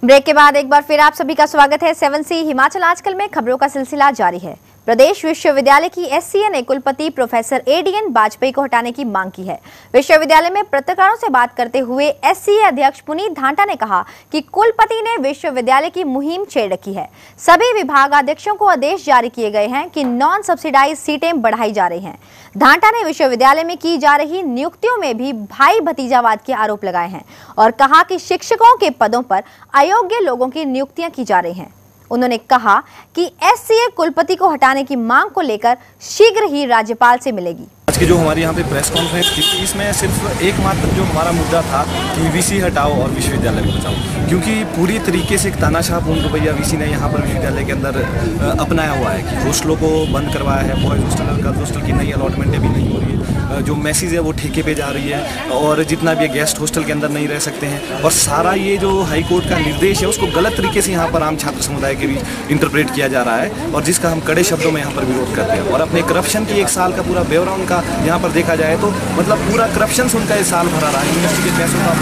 Break के बाद एक बार फिर आप सभी का स्वागत है। 7C हिमाचल आजकल में खबरों का सिलसिला जारी है। प्रदेश विश्वविद्यालय की एससीए ने कुलपति प्रोफेसर एडीएन वाजपेयी को हटाने की मांग की है। विश्वविद्यालय में पत्रकारों से बात करते हुए एससीए अध्यक्ष पुनीत धांटा ने कहा कि कुलपति ने विश्वविद्यालय की मुहिम छेड़ रखी है। सभी विभागाध्यक्षों को आदेश जारी किए गए हैं कि नॉन सब्सिडाइज सीटें बढ़ाई जा रही हैं। धांटा ने विश्वविद्यालय में की जा रही नियुक्तियों में भी भाई भतीजावाद के आरोप लगाए हैं और कहा कि शिक्षकों के पदों पर अयोग्य लोगों की नियुक्तियां की जा रही हैं। उन्होंने कहा कि एससीए कुलपति को हटाने की मांग को लेकर शीघ्र ही राज्यपाल से मिलेगी। आज की जो हमारी यहाँ पे प्रेस कॉन्फ्रेंस थी, इसमें सिर्फ एकमात्र जो हमारा मुद्दा था कि वीसी हटाओ और विश्वविद्यालय को बचाओ, क्योंकि पूरी तरीके से एक तानाशाह पूर्ण रवैया वीसी ने यहाँ पर विश्वविद्यालय के अंदर अपनाया हुआ है कि हॉस्टलों को बंद करवाया है। बॉयज़ हॉस्टल और गर्ल्स हॉस्टल की नई अलॉटमेंटें भी नहीं हो रही है, जो मैसेज है वो ठेके पे जा रही है और जितना भी गेस्ट हॉस्टल के अंदर नहीं रह सकते हैं। और सारा ये जो हाई कोर्ट का निर्देश है उसको गलत तरीके से यहाँ पर आम छात्र समुदाय के भी इंटरप्रेट किया जा रहा है और जिसका हम कड़े शब्दों में यहाँ पर विरोध करते हैं। और अपने करप्शन की एक साल का पूरा ब्यौरा उनका यहाँ पर देखा जाए तो मतलब पूरा करप्शन से उनका ये साल भरा रहा है। यूनिवर्सिटी के पैसों का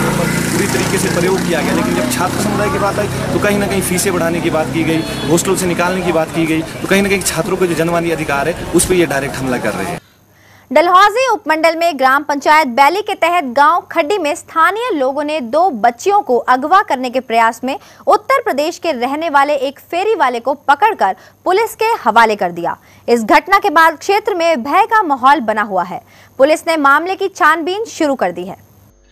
पूरी तरीके से प्रयोग किया गया, लेकिन जब छात्र समुदाय की बात आई तो कहीं ना कहीं फीसें बढ़ाने की बात की गई, हॉस्टलों से निकालने की बात की गई, तो कहीं ना कहीं छात्रों के जो जनवादी अधिकार है उस पर ये डायरेक्ट हमला कर रहे हैं। डलहौजी उपमंडल में ग्राम पंचायत बैली के तहत गांव खड्डी में स्थानीय लोगों ने 2 बच्चियों को अगवा करने के प्रयास में उत्तर प्रदेश के रहने वाले एक फेरी वाले को पकड़कर पुलिस के हवाले कर दिया। इस घटना के बाद क्षेत्र में भय का माहौल बना हुआ है। पुलिस ने मामले की छानबीन शुरू कर दी है।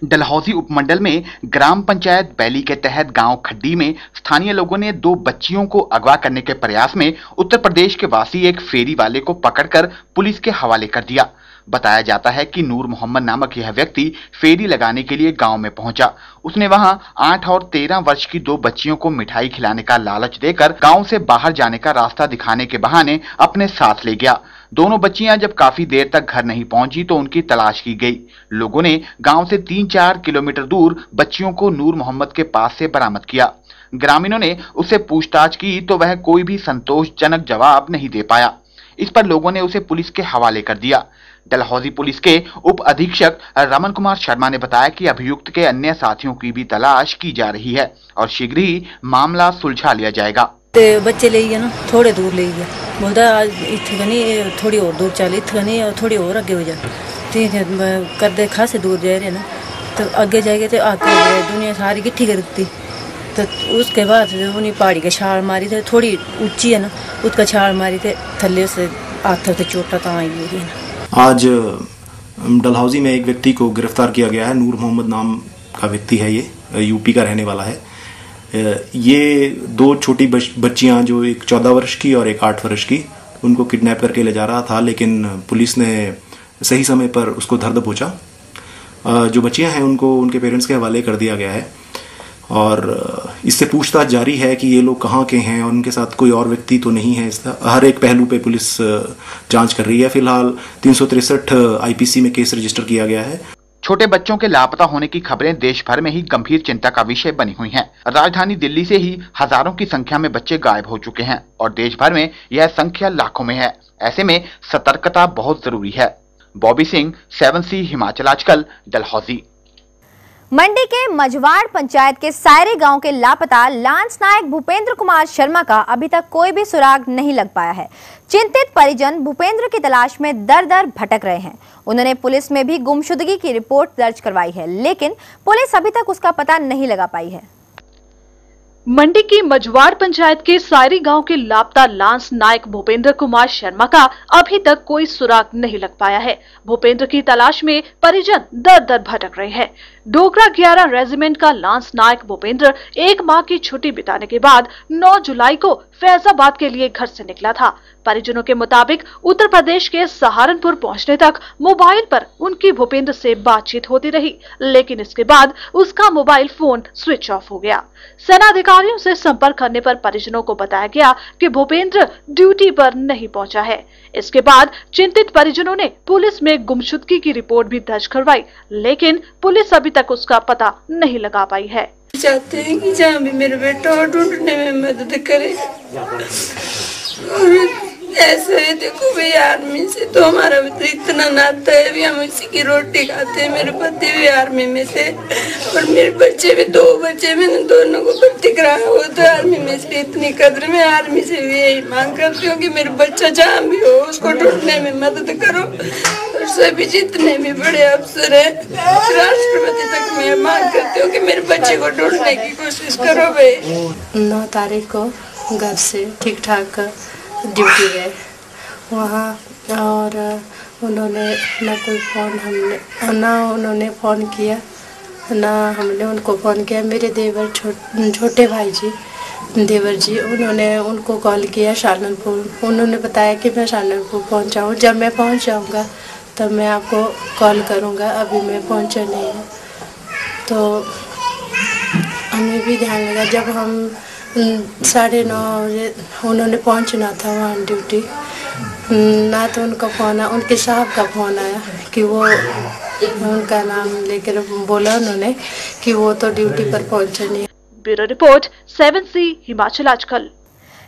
डलहौजी उपमंडल में ग्राम पंचायत बैली के तहत गांव खड्डी में स्थानीय लोगों ने 2 बच्चियों को अगवा करने के प्रयास में उत्तर प्रदेश के वासी एक फेरी वाले को पकड़कर पुलिस के हवाले कर दिया। बताया जाता है कि नूर मोहम्मद नामक यह व्यक्ति फेरी लगाने के लिए गांव में पहुंचा। उसने वहां 8 और 13 वर्ष की 2 बच्चियों को मिठाई खिलाने का लालच देकर गांव से बाहर जाने का रास्ता दिखाने के बहाने अपने साथ ले गया। दोनों बच्चियां जब काफी देर तक घर नहीं पहुंची तो उनकी तलाश की गई। लोगों ने गांव से 3-4 किलोमीटर दूर बच्चियों को नूर मोहम्मद के पास से बरामद किया। ग्रामीणों ने उससे पूछताछ की तो वह कोई भी संतोषजनक जवाब नहीं दे पाया। इस पर लोगों ने उसे पुलिस के हवाले कर दिया। डलहौजी पुलिस के उप अधीक्षक रमन कुमार शर्मा ने बताया कि अभियुक्त के अन्य साथियों की भी तलाश की जा रही है और शीघ्र ही मामला सुलझा लिया जाएगा। बच्चे ले गया ना, थोड़े दूर ले गया, बोलता आज इतने नहीं थोड़ी और दूर चल, इतने नहीं और थोड़ी और आगे हो जा। ठीक है, कर दे खासे दूर जा रहे ना, तो आगे जाएंगे तो आगे दुनिया सारी इकट्ठी करती। तो उसके बाद उन्हें पहाड़ी के छाल मारी थे, थोड़ी ऊंची है ना, उसका छाल मारी थे, थल्ले से हाथ से चोटा तो आई है ना। आज डलहौजी में एक व्यक्ति को गिरफ्तार किया गया है। नूर मोहम्मद नाम का व्यक्ति है, ये यूपी का रहने वाला है। ये 2 छोटी बच्चियां, जो एक 14 वर्ष की और एक 8 वर्ष की, उनको किडनैप करके ले जा रहा था, लेकिन पुलिस ने सही समय पर उसको धर दबोचा। जो बच्चियां हैं उनको उनके पेरेंट्स के हवाले कर दिया गया है और इससे पूछताछ जारी है कि ये लोग कहाँ के हैं और उनके साथ कोई और व्यक्ति तो नहीं है। इसका हर एक पहलू पे पुलिस जांच कर रही है। फिलहाल 363 आईपीसी में केस रजिस्टर किया गया है। छोटे बच्चों के लापता होने की खबरें देश भर में ही गंभीर चिंता का विषय बनी हुई हैं। राजधानी दिल्ली से ही हजारों की संख्या में बच्चे गायब हो चुके हैं और देश भर में यह संख्या लाखों में है। ऐसे में सतर्कता बहुत जरूरी है। बॉबी सिंह, 7C हिमाचल आजकल, डलहौजी। मंडी के मझवाड़ पंचायत के सायरे गांव के लापता लांस नायक भूपेंद्र कुमार शर्मा का अभी तक कोई भी सुराग नहीं लग पाया है। चिंतित परिजन भूपेंद्र की तलाश में दर-दर भटक रहे हैं। उन्होंने पुलिस में भी गुमशुदगी की रिपोर्ट दर्ज करवाई है, लेकिन पुलिस अभी तक उसका पता नहीं लगा पाई है। मंडी की मझवाड़ पंचायत के सायरी गांव के लापता लांस नायक भूपेंद्र कुमार शर्मा का अभी तक कोई सुराग नहीं लग पाया है। भूपेंद्र की तलाश में परिजन दर-दर भटक रहे हैं। डोगरा 11 रेजिमेंट का लांस नायक भूपेंद्र 1 माह की छुट्टी बिताने के बाद 9 जुलाई को फैजाबाद के लिए घर से निकला था। परिजनों के मुताबिक उत्तर प्रदेश के सहारनपुर पहुंचने तक मोबाइल पर उनकी भूपेंद्र से बातचीत होती रही, लेकिन इसके बाद उसका मोबाइल फोन स्विच ऑफ हो गया। सेना अधिकारियों से संपर्क करने पर परिजनों को बताया गया कि भूपेंद्र ड्यूटी पर नहीं पहुंचा है। इसके बाद चिंतित परिजनों ने पुलिस में गुमशुदगी की रिपोर्ट भी दर्ज करवाई, लेकिन पुलिस अभी तक उसका पता नहीं लगा पाई है। चाहते हैं कि जहाँ भी मेरा बेटा ढूंढने में मदद करे। ऐसे है देखो भाई, आर्मी से तो हमारा इतना नाता है, भी हम इसी की रोटी खाते हैं। मेरे पति भी आर्मी में थे और मेरे बच्चे भी 2 बच्चे, मैंने दोनों को भर्ती कराया हुआ तो आर्मी में, इसलिए इतनी कदर मैं आर्मी से भी यही मांग करती हूँ कि मेरे बच्चा जहाँ भी हो उसको ढूंढने में मदद करो। और सभी जितने भी बड़े अफसर है, राष्ट्रपति तक मैं मांग करती हूँ कि मेरे बच्चे को ढूंढने की कोशिश करो भाई। 9 तारीख को घर से ठीक ठाक ड्यूटी गए वहाँ, और उन्होंने ना कोई फ़ोन, हमने ना उन्होंने फ़ोन किया ना हमने उनको फ़ोन किया। मेरे देवर छोटे भाई जी, देवर जी, उन्होंने उनको कॉल किया सालनपुर। उन्होंने बताया कि मैं सालनपुर पहुँचा हूँ, जब मैं पहुँच जाऊँगा तब मैं आपको कॉल करूँगा, अभी मैं पहुँचा नहीं हूँ। तो हमें भी ध्यान लगा जब हम 9:30 बजे उन्होंने पहुंचना था वहाँ ड्यूटी, ना तो उनका फ़ोन आया, उनके साहब का फ़ोन आया कि वो, उनका नाम लेकर बोला उन्होंने कि वो तो ड्यूटी पर पहुंचे नहीं। ब्यूरो रिपोर्ट 7C हिमाचल आजकल।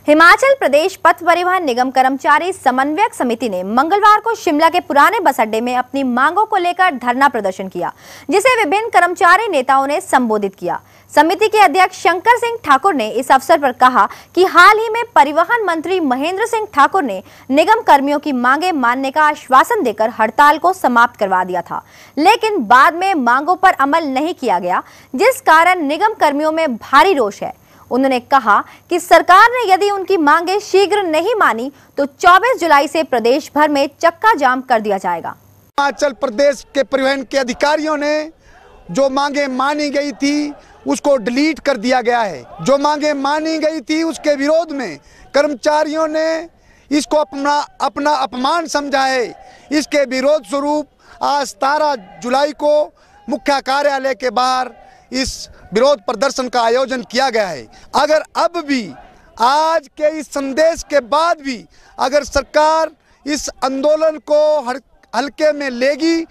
हिमाचल प्रदेश पथ परिवहन निगम कर्मचारी समन्वयक समिति ने मंगलवार को शिमला के पुराने बस अड्डे में अपनी मांगों को लेकर धरना प्रदर्शन किया, जिसे विभिन्न कर्मचारी नेताओं ने संबोधित किया। समिति के अध्यक्ष शंकर सिंह ठाकुर ने इस अवसर पर कहा कि हाल ही में परिवहन मंत्री महेंद्र सिंह ठाकुर ने निगम कर्मियों की मांगें मानने का आश्वासन देकर हड़ताल को समाप्त करवा दिया था, लेकिन बाद में मांगों पर अमल नहीं किया गया, जिस कारण निगम कर्मियों में भारी रोष है। उन्होंने कहा कि सरकार ने यदि उनकी मांगें शीघ्र नहीं मानी तो 24 जुलाई से प्रदेश भर में चक्का जाम कर दिया जाएगा। हिमाचल प्रदेश के परिवहन के अधिकारियों ने जो मांगें मानी गई थी उसको डिलीट कर दिया गया है। जो मांगें मानी गई थी उसके विरोध में कर्मचारियों ने इसको अपना अपमान समझा है। इसके विरोध स्वरूप आज 17 जुलाई को मुख्य कार्यालय के बाहर इस विरोध प्रदर्शन का आयोजन किया गया है। अगर अब भी आज के इस संदेश के बाद भी अगर सरकार इस आंदोलन को हल्के में लेगी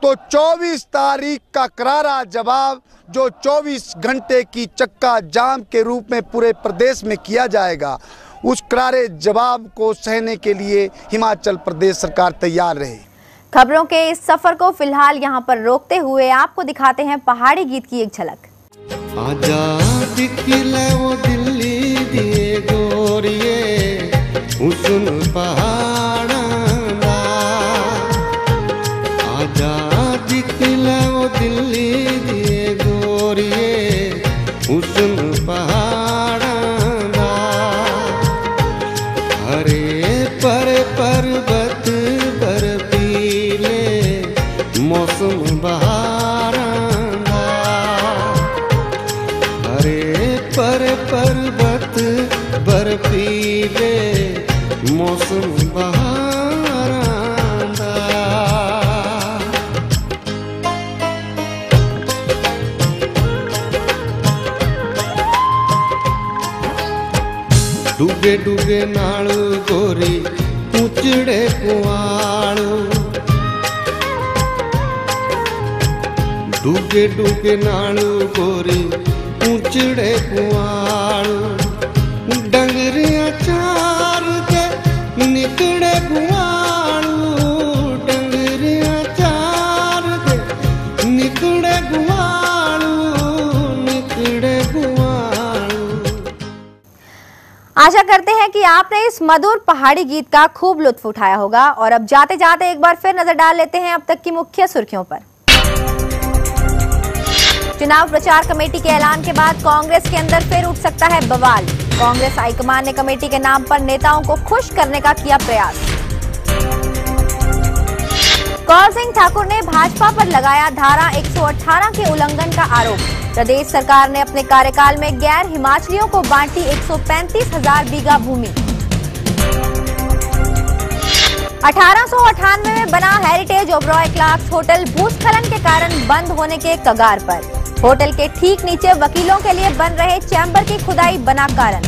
तो 24 तारीख का करारा जवाब, जो 24 घंटे की चक्का जाम के रूप में पूरे प्रदेश में किया जाएगा, उस करारे जवाब को सहने के लिए हिमाचल प्रदेश सरकार तैयार रहे। खबरों के इस सफर को फिलहाल यहाँ पर रोकते हुए आपको दिखाते हैं पहाड़ी गीत की एक झलक। आजा दिखले वो दिल्ली दिए गोरिए हुस्न पहाड़ा दा, आजा दिखले वो दिल्ली दिए गोरिए हुस्न पहाड़ा दा, हरे पर पर्वत बर्फीले मौसम बहारा दा, हरे पर पर्वत बर्फीले मौसम बहारा दा। डूगे डूगे नाल गोरी उचड़े कुआड़ू, डूगे डूगे नाल गोरी उचड़े कुआड़ू, डंगरिया चार के निकड़े कुआड़ू, डंगरिया चार के निकड़े कुआड़ू, निकड़े कुआड़ू। आशा करते हैं कि आपने इस मधुर पहाड़ी गीत का खूब लुत्फ उठाया होगा। और अब जाते जाते एक बार फिर नजर डाल लेते हैं अब तक की मुख्य सुर्खियों पर। चुनाव प्रचार कमेटी के ऐलान के बाद कांग्रेस के अंदर फिर उठ सकता है बवाल। कांग्रेस हाईकमान ने कमेटी के नाम पर नेताओं को खुश करने का किया प्रयास। कौल सिंह ठाकुर ने भाजपा पर लगाया धारा 118 के उल्लंघन का आरोप। प्रदेश सरकार ने अपने कार्यकाल में गैर हिमाचलियों को बांटी 135,000 बीघा भूमि। 1898 में बना हेरिटेज ओबरॉय क्लार्क होटल भूस्खलन के कारण बंद होने के कगार पर। होटल के ठीक नीचे वकीलों के लिए बन रहे चैम्बर की खुदाई बना कारण।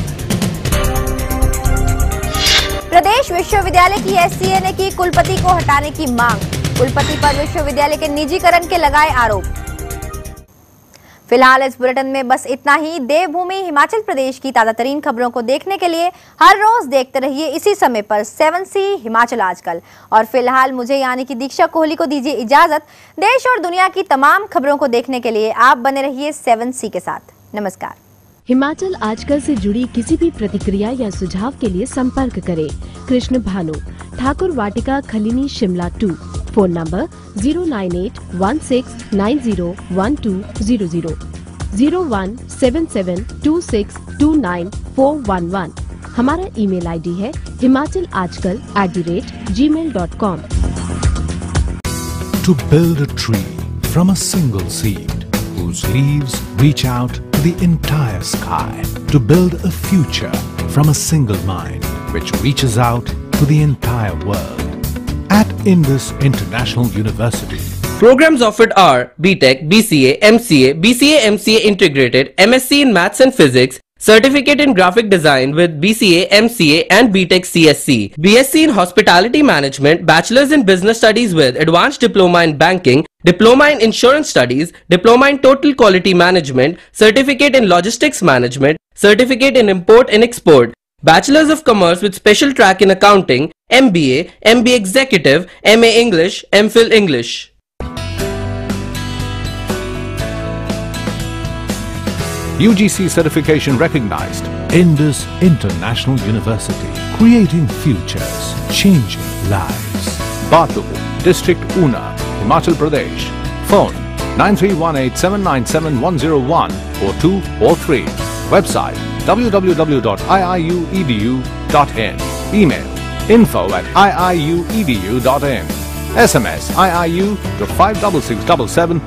प्रदेश विश्वविद्यालय की एससीए ने की कुलपति को हटाने की मांग। कुलपति पर विश्वविद्यालय के निजीकरण के लगाए आरोप। फिलहाल इस बुलेटिन में बस इतना ही। देवभूमि हिमाचल प्रदेश की ताजा तरीन खबरों को देखने के लिए हर रोज देखते रहिए इसी समय पर 7C हिमाचल आजकल। और फिलहाल मुझे यानी कि दीक्षा कोहली को दीजिए इजाजत। देश और दुनिया की तमाम खबरों को देखने के लिए आप बने रहिए 7C के साथ। नमस्कार। हिमाचल आजकल से जुड़ी किसी भी प्रतिक्रिया या सुझाव के लिए संपर्क करें कृष्ण भानु, ठाकुर वाटिका, खलीनी, शिमला 2। Phone number 09816901200, 017726294111। हमारा ईमेल आईडी है himachalasajkal@gmail.com। To build a tree from a single seed, whose leaves reach out to the entire sky. To build a future from a single mind, which reaches out to the entire world. At Indus International University, programs offered are BTech, BCA, MCA, BCA MCA Integrated, MSc in Maths and Physics, Certificate in Graphic Design with BCA, MCA and BTech CSC, BSc in Hospitality Management, Bachelor's in Business Studies with Advanced Diploma in Banking, Diploma in Insurance Studies, Diploma in Total Quality Management, Certificate in Logistics Management, Certificate in Import and Export, Bachelor's of Commerce with Special Track in Accounting, MBA, MBA Executive, MA English, MPhil English. UGC certification recognized. Indus International University, creating futures, changing lives. Batu, District Una, Himachal Pradesh. Phone 9318797101 or 2 or 3. Website www.iiuedu.in. Email info@iiuedu.in. SMS IIU to 56677